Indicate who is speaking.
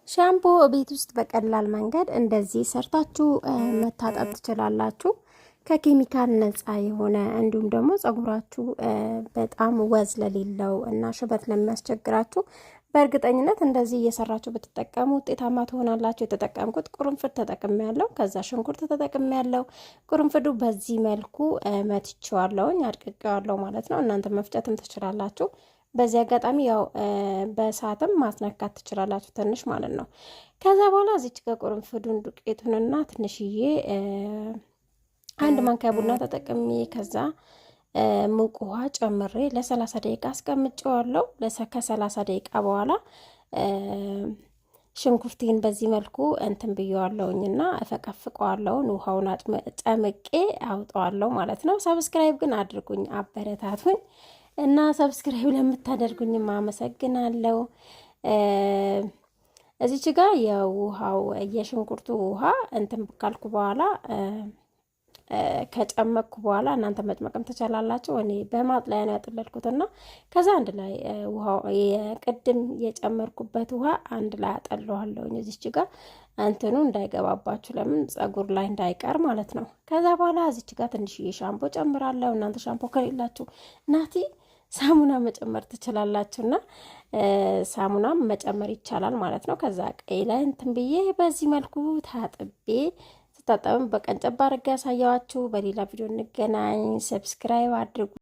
Speaker 1: ሻምፖ ቤት ውስጥ በቀላል መንገድ እንደዚህ ሰርታችሁ መታጠብ ትችላላችሁ። ከኬሚካል ነፃ የሆነ እንዲሁም ደግሞ ፀጉራችሁ በጣም ወዝ ለሌለው እና ሽበት ለሚያስቸግራችሁ በእርግጠኝነት እንደዚህ እየሰራችሁ ብትጠቀሙ ውጤታማ ትሆናላችሁ። የተጠቀምኩት ቁርንፍድ ተጠቅሜያለሁ። ከዛ ሽንኩርት ተጠቅሜያለሁ። ቁርንፍዱ በዚህ መልኩ መትቼዋለሁኝ፣ አድቅቄዋለሁ ማለት ነው። እናንተ መፍጨትም ትችላላችሁ። በዚህ አጋጣሚ ያው በሰዓትም ማስነካት ትችላላችሁ ትንሽ ማለት ነው። ከዛ በኋላ እዚች ጋር ቁርንፍዱን ዱቄቱንና ትንሽዬ አንድ ማንኪያ ቡና ተጠቅሜ ከዛ ሙቅ ውሃ ጨምሬ ለ30 ደቂቃ አስቀምጬዋለሁ። ከ30 ደቂቃ በኋላ ሽንኩርቴን በዚህ መልኩ እንትን ብየዋለሁኝና እፈቀፍቀዋለሁን ውሃውን ጨምቄ አውጣዋለሁ ማለት ነው። ሰብስክራይብ ግን አድርጉኝ፣ አበረታቱኝ እና ሰብስክራይብ ለምታደርጉኝ አመሰግናለሁ። እዚች ጋር የውሃው የሽንኩርቱ ውሃ እንትን ካልኩ በኋላ ከጨመቅኩ በኋላ እናንተ መጭመቅም ትችላላችሁ። እኔ በማጥለያ ነው ያጠለልኩትና ከዛ አንድ ላይ ውሃው የቅድም የጨመርኩበት ውሃ አንድ ላይ አጠለዋለሁ። እዚች ጋር እንትኑ እንዳይገባባችሁ ለምን ፀጉር ላይ እንዳይቀር ማለት ነው። ከዛ በኋላ እዚች ጋር ትንሽዬ ሻምፖ ጨምራለሁ። እናንተ ሻምፖ ከሌላችሁ ናቲ ሳሙና መጨመር ትችላላችሁና ሳሙናም መጨመር ይቻላል ማለት ነው። ከዛ ቀይ ላይ እንትን ብዬ በዚህ መልኩ ታጥቤ ስታጠብም በቀንጨባ አድርጌ ያሳያችሁ። በሌላ ቪዲዮ እንገናኝ። ሰብስክራይብ አድርጉ።